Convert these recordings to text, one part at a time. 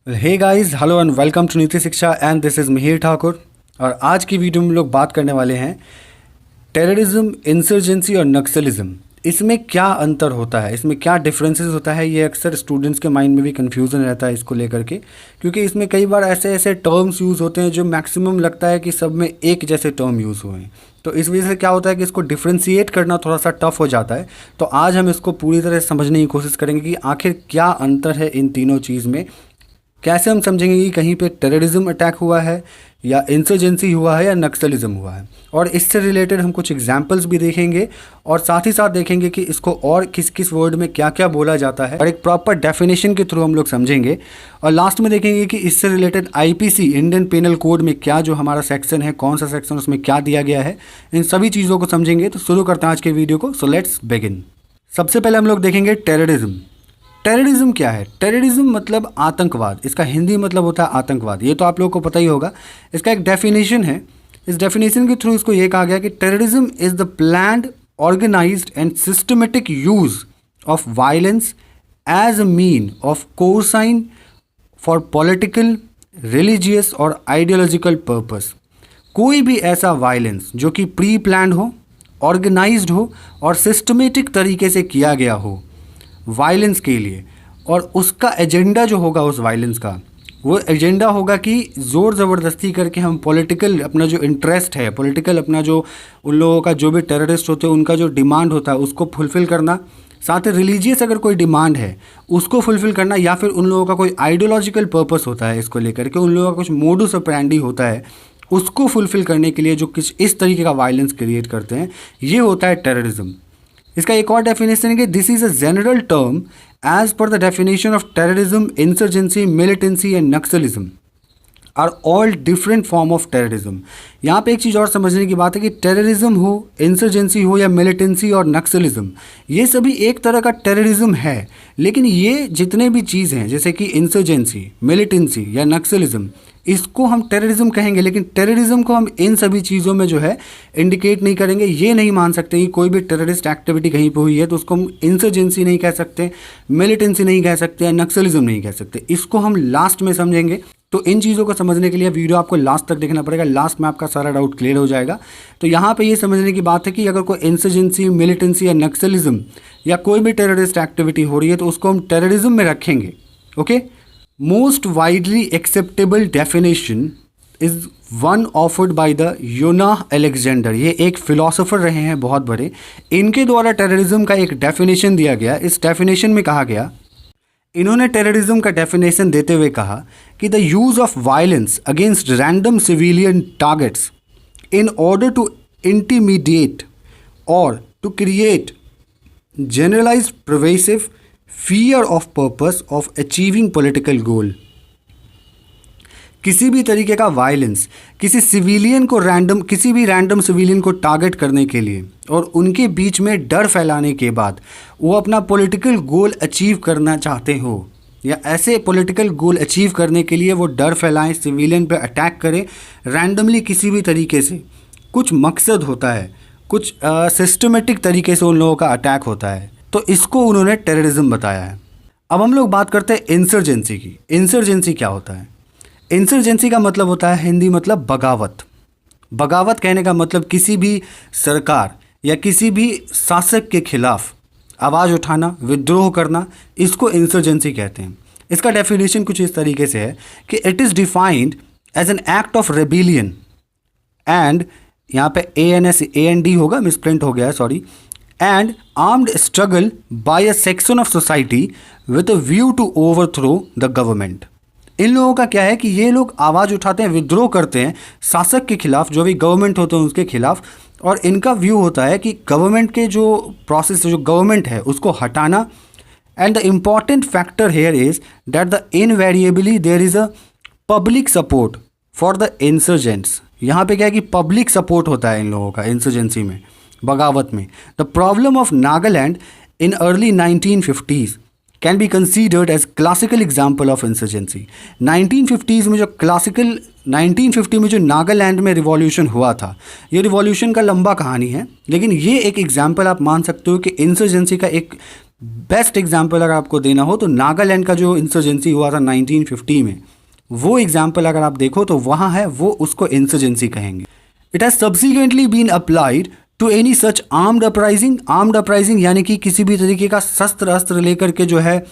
Hey guys, hello and welcome to Niti Shiksha and this is Mihir Thakur. और आज की वीडियो में हम लोग बात करने वाले हैं टेररिज्म, इंसर्जेंसी और नक्सलिज्म। इसमें क्या अंतर होता है, इसमें क्या डिफरेंसेस होता है, ये अक्सर स्टूडेंट्स के माइंड में भी कन्फ्यूज़न रहता है इसको लेकर के, क्योंकि इसमें कई बार ऐसे ऐसे टर्म्स यूज़ होते हैं जो मैक्सिमम लगता है कि सब में एक जैसे टर्म यूज़ हुए हैं। तो इस वजह से क्या होता है कि इसको डिफ्रेंशिएट करना थोड़ा सा टफ हो जाता है। तो आज हम इसको पूरी तरह से समझने की कोशिश करेंगे कि आखिर क्या अंतर है इन तीनों चीज़ में। कैसे हम समझेंगे कि कहीं पे टेररिज्म अटैक हुआ है या इंसर्जेंसी हुआ है या नक्सलिज्म हुआ है, और इससे रिलेटेड हम कुछ एग्जांपल्स भी देखेंगे और साथ ही साथ देखेंगे कि इसको और किस किस वर्ड में क्या क्या बोला जाता है, और एक प्रॉपर डेफिनेशन के थ्रू हम लोग समझेंगे। और लास्ट में देखेंगे कि इससे related IPC, Indian penal code में क्या जो हमारा सेक्शन है, कौन सा सेक्शन, उसमें क्या दिया गया है, इन सभी चीज़ों को समझेंगे। तो शुरू करते हैं आज के वीडियो को। So let's begin. सबसे पहले हम लोग देखेंगे टेररिज्म। टेररिज्म क्या है? टेररिज्म मतलब आतंकवाद, इसका हिंदी मतलब होता है आतंकवाद। ये तो आप लोगों को पता ही होगा। इसका एक डेफिनेशन है, इस डेफिनेशन के थ्रू इसको ये कहा गया कि terrorism is the planned, organised and systematic use of violence as a mean of coercion for political, religious और आइडियोलॉजिकल पर्पस। कोई भी ऐसा वायलेंस जो कि प्री प्लान्ड हो, ऑर्गेनाइज्ड हो और सिस्टमेटिक तरीके से किया गया हो वायलेंस के लिए, और उसका एजेंडा जो होगा उस वायलेंस का, वो एजेंडा होगा कि ज़ोर ज़बरदस्ती करके हम पॉलिटिकल अपना जो इंटरेस्ट है, पॉलिटिकल अपना जो उन लोगों का जो भी टेररिस्ट होते हैं उनका जो डिमांड होता है उसको फुलफ़िल करना, साथ ही रिलीजियस अगर कोई डिमांड है उसको फुलफ़िल करना, या फिर उन लोगों का कोई आइडियोलॉजिकल पर्पस होता है इसको लेकर के, उन लोगों का कुछ मोडुस ऑपरेंडी होता है, उसको फुलफ़िल करने के लिए जो कुछ इस तरीके का वायलेंस क्रिएट करते हैं, ये होता है टेररिज्म। इसका एक और डेफिनेशन है कि this is a general term as per the definition of terrorism, insurgency, militancy and naxalism are all different form of terrorism. यहाँ पे एक चीज़ और समझने की बात है कि टेररिज्म हो, इंसर्जेंसी हो या मिलिटेंसी और नक्सलिज्म, ये सभी एक तरह का टेररिज्म है। लेकिन ये जितने भी चीज़ हैं, जैसे कि इंसर्जेंसी, मिलिटेंसी या नक्सलिज्म, इसको हम टेररिज्म कहेंगे, लेकिन टेररिज्म को हम इन सभी चीज़ों में जो है इंडिकेट नहीं करेंगे। ये नहीं मान सकते कि कोई भी टेररिस्ट एक्टिविटी कहीं पे हुई है तो उसको हम इंसर्जेंसी नहीं कह सकते, मिलिटेंसी नहीं कह सकते, नक्सलिज्म नहीं कह सकते। इसको हम लास्ट में समझेंगे। तो इन चीज़ों को समझने के लिए वीडियो आपको लास्ट तक देखना पड़ेगा, लास्ट में आपका सारा डाउट क्लियर हो जाएगा। तो यहाँ पे ये समझने की बात है कि अगर कोई इंसर्जेंसी, मिलिटेंसी या नक्सलिज्म या कोई भी टेररिस्ट एक्टिविटी हो रही है तो उसको हम टेररिज्म में रखेंगे। Okay, most widely acceptable definition is one offered by the Yonah Alexander. ये एक फिलोसोफर रहे हैं बहुत बड़े, इनके द्वारा टेररिज्म का एक डेफिनेशन दिया गया। इस डेफिनेशन में कहा गया, इन्होंने टेररिज्म का डेफिनेशन देते हुए कहा कि the use of violence against random civilian targets in order to intimidate और to create generalised pervasive fear of purpose of achieving political goal. किसी भी तरीके का वायलेंस किसी सिविलियन को किसी भी रैंडम सिविलियन को टारगेट करने के लिए और उनके बीच में डर फैलाने के बाद वो अपना पॉलिटिकल गोल अचीव करना चाहते हो, या ऐसे पॉलिटिकल गोल अचीव करने के लिए वो डर फैलाएं, सिविलियन पे अटैक करें रैंडमली किसी भी तरीके से, कुछ मकसद होता है, कुछ सिस्टमेटिक तरीके से उन लोगों का अटैक होता है, तो इसको उन्होंने टेररिज्म बताया है। अब हम लोग बात करते हैं इंसर्जेंसी की। इंसर्जेंसी क्या होता है? इंसर्जेंसी का मतलब होता है हिंदी मतलब बगावत। बगावत कहने का मतलब किसी भी सरकार या किसी भी शासक के खिलाफ आवाज़ उठाना, विद्रोह करना, इसको इंसर्जेंसी कहते हैं। इसका डेफिनेशन कुछ इस तरीके से है कि it is defined as an act of rebellion and, यहाँ पे AND होगा, मिसप्रिंट हो गया है, sorry, and armed struggle by a section of society with a view to overthrow the government. इन लोगों का क्या है कि ये लोग आवाज़ उठाते हैं, विद्रोह करते हैं शासक के खिलाफ, जो भी गवर्नमेंट होते हैं उसके खिलाफ, और इनका व्यू होता है कि गवर्नमेंट के जो प्रोसेस, जो गवर्नमेंट है उसको हटाना। And the important factor here is that the invariably there is a public support for the insurgents. यहाँ पे क्या है कि पब्लिक सपोर्ट होता है इन लोगों का इंसर्जेंसी में, बगावत में। The problem of Nagaland in early 1950s can be considered as classical example of insurgency. 1950s में जो 1950 में जो नागालैंड में रिवॉल्यूशन हुआ था, ये रिवॉल्यूशन का लंबा कहानी है, लेकिन ये एक एग्जाम्पल आप मान सकते हो कि इंसर्जेंसी का एक बेस्ट एग्जाम्पल अगर आपको देना हो तो नागालैंड का जो इंसर्जेंसी हुआ था 1950 में, वो एग्जाम्पल अगर आप देखो तो वहाँ है, वो उसको इंसर्जेंसी कहेंगे। It has subsequently been applied to any such armed uprising. Armed uprising यानी कि किसी भी तरीके का शस्त्र अस्त्र लेकर के जो है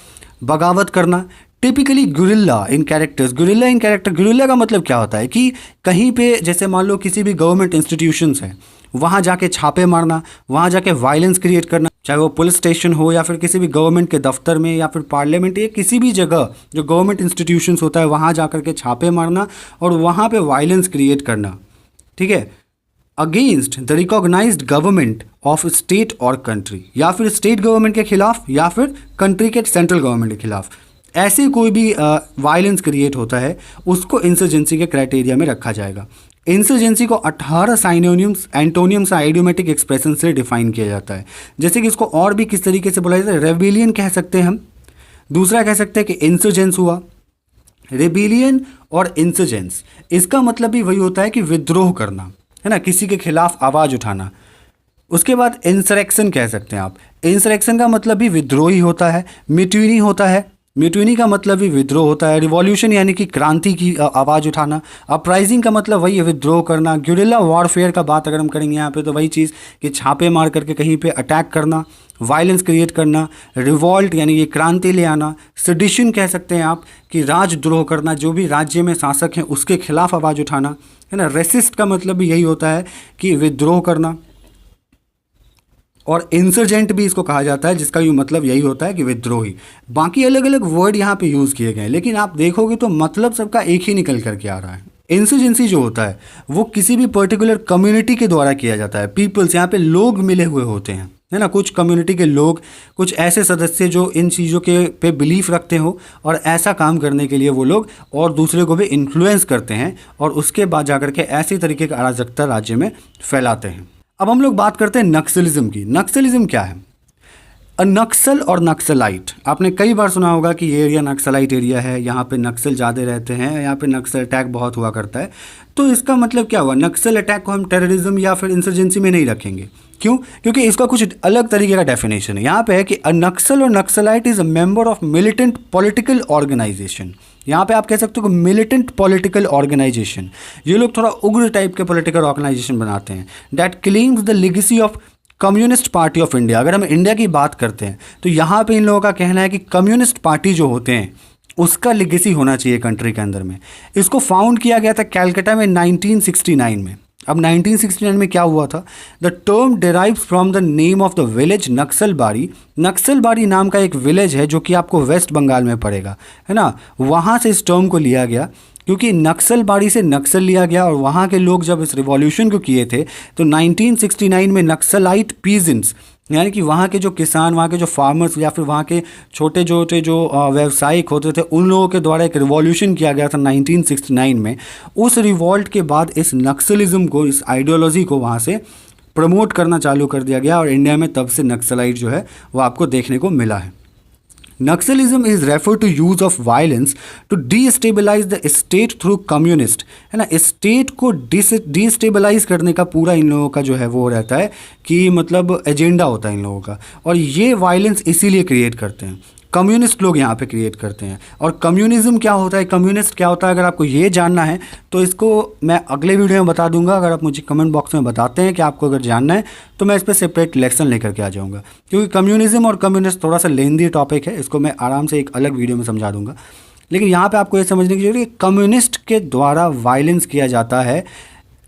बगावत करना। टिपिकली गुरिल्ला इन कैरेक्टर्स, गुरिल्ला इन कैरेक्टर, गुरिल्ला का मतलब क्या होता है कि कहीं पे जैसे मान लो किसी भी गवर्नमेंट इंस्टीट्यूशंस है, वहाँ जाके छापे मारना, वहाँ जाके वायलेंस क्रिएट करना, चाहे वो पुलिस स्टेशन हो या फिर किसी भी गवर्नमेंट के दफ्तर में या फिर पार्लियामेंट या किसी भी जगह जो गवर्नमेंट इंस्टीट्यूशंस होता है, वहाँ जा कर के छापे मारना और वहाँ पे वायलेंस क्रिएट करना, ठीक है, against the recognised government of state और कंट्री, या फिर स्टेट गवर्नमेंट के खिलाफ या फिर कंट्री के सेंट्रल गवर्नमेंट के खिलाफ। ऐसे कोई भी वायलेंस क्रिएट होता है उसको इंसर्जेंसी के क्राइटेरिया में रखा जाएगा। इंसर्जेंसी को 18 साइनोनिम्स, एंटोनियम्स, आइडियोमेटिक एक्सप्रेशन से डिफाइन किया जाता है। जैसे कि इसको और भी किस तरीके से बोला जाता है, रेबिलियन कह सकते हैं हम, दूसरा कह सकते हैं कि इंसर्जेंस हुआ। रेबिलियन और इंसर्जेंस, इसका मतलब भी वही होता है कि विद्रोह करना, है ना, किसी के खिलाफ आवाज़ उठाना। उसके बाद इंसरेक्शन कह सकते हैं आप, इंसरेक्शन का मतलब भी विद्रोह ही होता है। म्यूटिनी होता है, म्यूटिनी का मतलब भी विद्रोह होता है। रिवॉल्यूशन यानी कि क्रांति की आवाज़ उठाना। अपराइजिंग का मतलब वही है, विद्रोह करना। गुरिल्ला वॉरफेयर का बात अगर हम करेंगे यहाँ पे तो वही चीज़ कि छापे मार करके कहीं पे अटैक करना, वायलेंस क्रिएट करना। रिवॉल्ट यानी कि क्रांति ले आना। सेडिशन कह सकते हैं आप कि राजद्रोह करना, जो भी राज्य में शासक हैं उसके खिलाफ आवाज़ उठाना, है ना। रेसिस्ट का मतलब भी यही होता है कि विद्रोह करना। और इंसर्जेंट भी इसको कहा जाता है, जिसका भी मतलब यही होता है कि विद्रोही। बाकी अलग अलग वर्ड यहाँ पे यूज़ किए गए हैं, लेकिन आप देखोगे तो मतलब सबका एक ही निकल करके आ रहा है। इंसर्जेंसी जो होता है वो किसी भी पर्टिकुलर कम्युनिटी के द्वारा किया जाता है। पीपल्स, यहाँ पे लोग मिले हुए होते हैं, है ना, कुछ कम्युनिटी के लोग, कुछ ऐसे सदस्य जो इन चीज़ों के पे बिलीफ रखते हो और ऐसा काम करने के लिए वो लोग और दूसरे को भी इन्फ्लुएंस करते हैं और उसके बाद जाकर के ऐसे तरीके का अराजकता राज्य में फैलाते हैं। अब हम लोग बात करते हैं नक्सलिज्म की। नक्सलिज्म क्या है? नक्सल और नक्सलाइट, आपने कई बार सुना होगा कि ये एरिया नक्सलाइट एरिया है, यहाँ पे नक्सल ज़्यादा रहते हैं, यहाँ पे नक्सल अटैक बहुत हुआ करता है। तो इसका मतलब क्या हुआ? नक्सल अटैक को हम टेररिज्म या फिर इंसर्जेंसी में नहीं रखेंगे। क्यों? क्योंकि इसका कुछ अलग तरीके का डेफिनेशन है। यहाँ पे है कि अ नक्सल और Naxalite is a member of militant political organisation. यहाँ पे आप कह सकते हो कि मिलिटेंट पॉलिटिकल ऑर्गेनाइजेशन, ये लोग थोड़ा उग्र टाइप के पॉलिटिकल ऑर्गेनाइजेशन बनाते हैं। That claims the legacy of communist party of India. अगर हम इंडिया की बात करते हैं तो यहाँ पे इन लोगों का कहना है कि कम्युनिस्ट पार्टी जो होते हैं उसका लेगेसी होना चाहिए कंट्री के अंदर में। इसको फाउंड किया गया था कैलकाटा में 1969 में। अब 1969 में क्या हुआ था? The term derives from the name of the village Naxalbari. Naxalbari नाम का एक विलेज है जो कि आपको वेस्ट बंगाल में पड़ेगा, है ना। वहाँ से इस टर्म को लिया गया क्योंकि नक्सलबाड़ी से नक्सल लिया गया और वहाँ के लोग जब इस रिवॉल्यूशन को किए थे तो 1969 में नक्सलाइट पीजेंट्स, यानी कि वहाँ के जो किसान, वहाँ के जो फार्मर्स या फिर वहाँ के छोटे छोटे जो व्यावसायिक होते थे, उन लोगों के द्वारा एक रिवॉल्यूशन किया गया था 1969 में। उस रिवॉल्ट के बाद इस नक्सलिज्म को, इस आइडियोलॉजी को वहाँ से प्रमोट करना चालू कर दिया गया और इंडिया में तब से नक्सलाइट जो है वो आपको देखने को मिला है। Naxalism is refer to use of violence to destabilise the state through communist, है ना। स्टेट को डीस्टेबलाइज करने का पूरा इन लोगों का जो है वो रहता है कि मतलब एजेंडा होता है इन लोगों का, और ये वायलेंस इसीलिए क्रिएट करते हैं। कम्युनिस्ट लोग यहाँ पे क्रिएट करते हैं। और कम्युनिज्म क्या होता है, कम्युनिस्ट क्या होता है, अगर आपको ये जानना है तो इसको मैं अगले वीडियो में बता दूंगा। अगर आप मुझे कमेंट बॉक्स में बताते हैं कि आपको अगर जानना है तो मैं इस पर सेपरेट लेक्शन लेकर के आ जाऊँगा, क्योंकि कम्युनिज्म और कम्युनिस्ट थोड़ा सा लेंदी टॉपिक है, इसको मैं आराम से एक अलग वीडियो में समझा दूंगा। लेकिन यहाँ पर आपको ये समझने की जरूरत है कि कम्युनिस्ट के द्वारा वायलेंस किया जाता है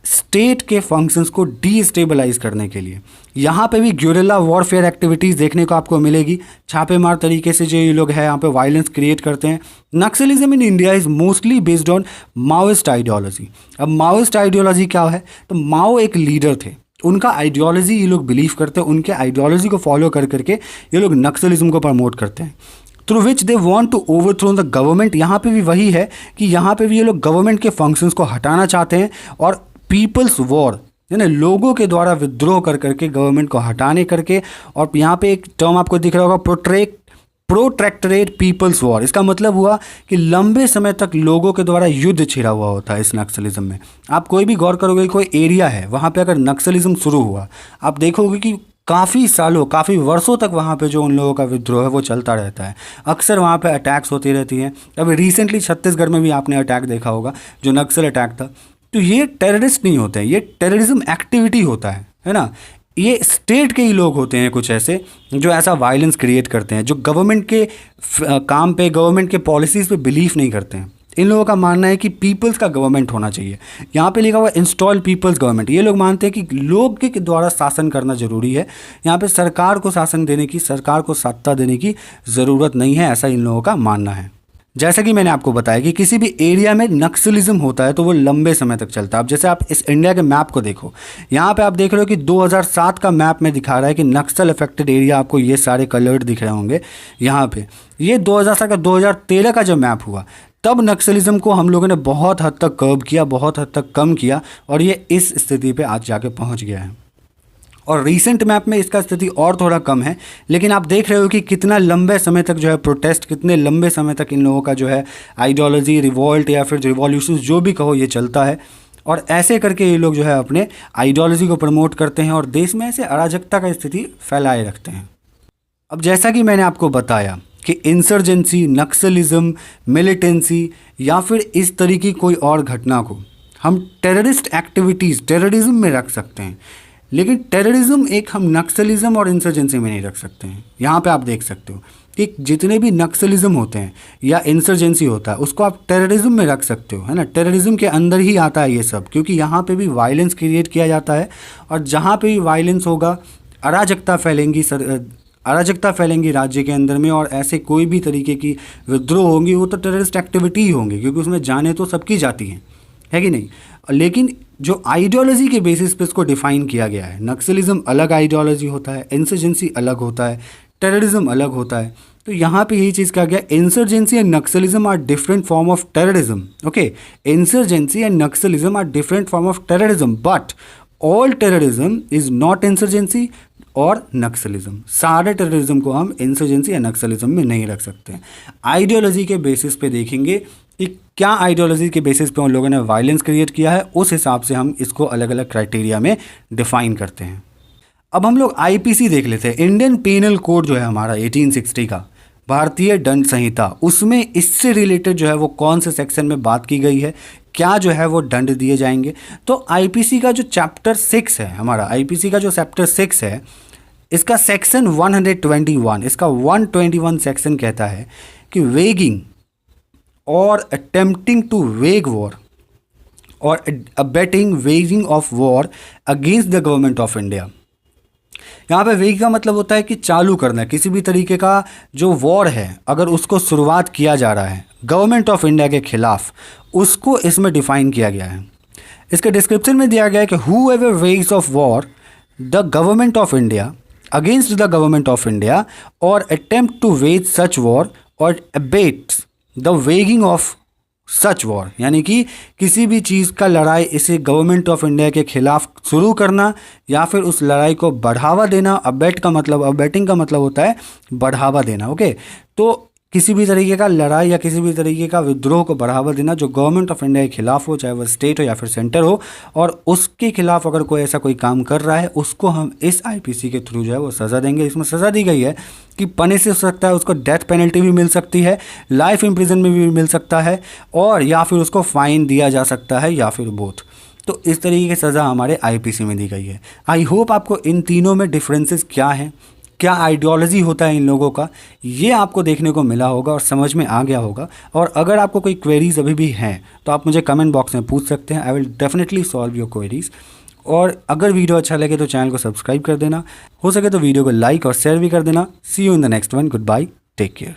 स्टेट के फंक्शंस को डीस्टेबलाइज करने के लिए। यहाँ पे भी ग्योरिल्ला वॉरफेयर एक्टिविटीज़ देखने को आपको मिलेगी। छापेमार तरीके से जो ये लोग हैं यहाँ पे वायलेंस क्रिएट करते हैं। Naxalism in India is mostly based on Maoist ideology. अब माओइस्ट आइडियोलॉजी क्या है? तो माओ एक लीडर थे, उनका आइडियोलॉजी ये लोग बिलीव करते हैं, उनके आइडियोलॉजी को फॉलो कर करके ये लोग नक्सलिज्म को प्रमोट करते हैं, through which they want to overthrow the government. यहाँ पे भी वही है कि यहाँ पे भी ये लोग गवर्नमेंट के फंक्शंस को हटाना चाहते हैं और पीपल्स वॉर, यानी लोगों के द्वारा विद्रोह कर करके गवर्नमेंट को हटाने करके। और यहाँ पे एक टर्म आपको दिख रहा होगा, प्रोट्रैक्टरेट पीपल्स वॉर। इसका मतलब हुआ कि लंबे समय तक लोगों के द्वारा युद्ध छिड़ा हुआ होता है इस नक्सलिज्म में। आप कोई भी गौर करोगे, कोई एरिया है वहाँ पे अगर नक्सलिज्म शुरू हुआ, आप देखोगे कि काफ़ी सालों काफ़ी वर्षों तक वहाँ पे जो उन लोगों का विद्रोह है वो चलता रहता है। अक्सर वहाँ पे अटैक्स होती रहती हैं। अभी रिसेंटली छत्तीसगढ़ में भी आपने अटैक देखा होगा, जो नक्सल अटैक था। तो ये टेररिस्ट नहीं होते हैं, ये टेररिज्म एक्टिविटी होता है ना। ये स्टेट के ही लोग होते हैं कुछ ऐसे जो ऐसा वायलेंस क्रिएट करते हैं, जो गवर्नमेंट के काम पे, गवर्नमेंट के पॉलिसीज़ पे बिलीव नहीं करते हैं। इन लोगों का मानना है कि पीपल्स का गवर्नमेंट होना चाहिए। यहाँ पे लिखा हुआ इंस्टॉल पीपल्स गवर्नमेंट। ये लोग मानते हैं कि लोग के द्वारा शासन करना जरूरी है। यहाँ पे सरकार को शासन देने की, सरकार को सत्ता देने की ज़रूरत नहीं है, ऐसा इन लोगों का मानना है। जैसा कि मैंने आपको बताया कि किसी भी एरिया में नक्सलिज्म होता है तो वो लंबे समय तक चलता है। अब जैसे आप इस इंडिया के मैप को देखो, यहाँ पे आप देख रहे हो कि 2007 का मैप में दिखा रहा है कि नक्सल अफेक्टेड एरिया, आपको ये सारे कलर्ड दिख रहे होंगे यहाँ पे। ये 2007 का 2013 का जब मैप हुआ तब नक्सलिज्म को हम लोगों ने बहुत हद तक कर्ब किया, बहुत हद तक कम किया, और ये इस स्थिति पे आज जाके पहुंच गया है। और रीसेंट मैप में इसका स्थिति और थोड़ा कम है, लेकिन आप देख रहे हो कि कितना लंबे समय तक जो है प्रोटेस्ट, कितने लंबे समय तक इन लोगों का जो है आइडियोलॉजी, रिवॉल्ट या फिर रिवॉल्यूशन जो भी कहो, ये चलता है। और ऐसे करके ये लोग जो है अपने आइडियोलॉजी को प्रमोट करते हैं और देश में ऐसे अराजकता का स्थिति फैलाए रखते हैं। अब जैसा कि मैंने आपको बताया कि इंसर्जेंसी, नक्सलिज्म, मिलिटेंसी या फिर इस तरीके की कोई और घटना को हम टेररिस्ट एक्टिविटीज़, टेररिज्म में रख सकते हैं, लेकिन टेररिज्म एक हम नक्सलिज्म और इंसर्जेंसी में नहीं रख सकते हैं। यहाँ पे आप देख सकते हो कि जितने भी नक्सलिज्म होते हैं या इंसर्जेंसी होता है उसको आप टेररिज्म में रख सकते हो, है ना। टेररिज्म के अंदर ही आता है ये सब, क्योंकि यहाँ पे भी वायलेंस क्रिएट किया जाता है, और जहाँ पे भी वायलेंस होगा, अराजकता फैलेंगी राज्य के अंदर में, और ऐसे कोई भी तरीके की विद्रोह होंगी, वो तो टेररिस्ट एक्टिविटी ही होंगी, क्योंकि उसमें जाने तो सबकी जाती हैं, है कि नहीं। लेकिन जो आइडियोलॉजी के बेसिस पे इसको डिफाइन किया गया है, नक्सलिज्म अलग आइडियोलॉजी होता है, इंसर्जेंसी अलग होता है, टेररिज्म अलग होता है। तो यहाँ पे यही चीज़ कहा गया, insurgency and naxalism are different form of terrorism. Okay, insurgency and naxalism are different form of terrorism, but all terrorism is not insurgency और नक्सलिज्म। सारे टेररिज्म को हम इंसर्जेंसी या नक्सलिज्म में नहीं रख सकते हैं। आइडियोलॉजी के बेसिस पे देखेंगे कि क्या आइडियोलॉजी के बेसिस पे उन लोगों ने वायलेंस क्रिएट किया है, उस हिसाब से हम इसको अलग अलग क्राइटेरिया में डिफाइन करते हैं। अब हम लोग आईपीसी देख लेते हैं, इंडियन पेनल कोड जो है हमारा 1860 का, भारतीय दंड संहिता, उसमें इससे रिलेटेड जो है वो कौन से सेक्शन में बात की गई है, क्या जो है वो दंड दिए जाएंगे। तो आईपीसी का जो चैप्टर 6 है हमारा, आईपीसी का जो चैप्टर 6 है, इसका सेक्शन 121, इसका 121 सेक्शन कहता है कि वेगिंग और अटेम्प्टिंग टू वेग वॉर और abetting waging of war against the government of India. यहाँ पे वेग का मतलब होता है कि चालू करना, किसी भी तरीके का जो वॉर है अगर उसको शुरुआत किया जा रहा है गवर्नमेंट ऑफ इंडिया के खिलाफ, उसको इसमें डिफाइन किया गया है। इसके डिस्क्रिप्शन में दिया गया है कि whoever wages of war the government of India against the government of India और attempt to wage such war और abets the waging of such war, यानी कि किसी भी चीज़ का लड़ाई इसे गवर्नमेंट ऑफ इंडिया के खिलाफ शुरू करना या फिर उस लड़ाई को बढ़ावा देना। अबेटिंग का मतलब होता है बढ़ावा देना। ओके, तो किसी भी तरीके का लड़ाई या किसी भी तरीके का विद्रोह को बढ़ावा देना जो गवर्नमेंट ऑफ इंडिया के खिलाफ हो, चाहे वह स्टेट हो या फिर सेंटर हो, और उसके खिलाफ अगर कोई ऐसा कोई काम कर रहा है उसको हम इस आईपीसी के थ्रू जो है वो सज़ा देंगे। इसमें सज़ा दी गई है कि पनिश हो सकता है, उसको डेथ पेनल्टी भी मिल सकती है, लाइफ इम्प्रिजन में भी मिल सकता है, और या फिर उसको फ़ाइन दिया जा सकता है, या फिर बोथ। तो इस तरीके की सज़ा हमारे आईपीसी में दी गई है। आई होप आपको इन तीनों में डिफरेंसेस क्या हैं, क्या आइडियोलॉजी होता है इन लोगों का, ये आपको देखने को मिला होगा और समझ में आ गया होगा। और अगर आपको कोई क्वेरीज अभी भी हैं तो आप मुझे कमेंट बॉक्स में पूछ सकते हैं। I will definitely solve your queries. और अगर वीडियो अच्छा लगे तो चैनल को सब्सक्राइब कर देना, हो सके तो वीडियो को लाइक और शेयर भी कर देना। See you in the next one. Goodbye, take care.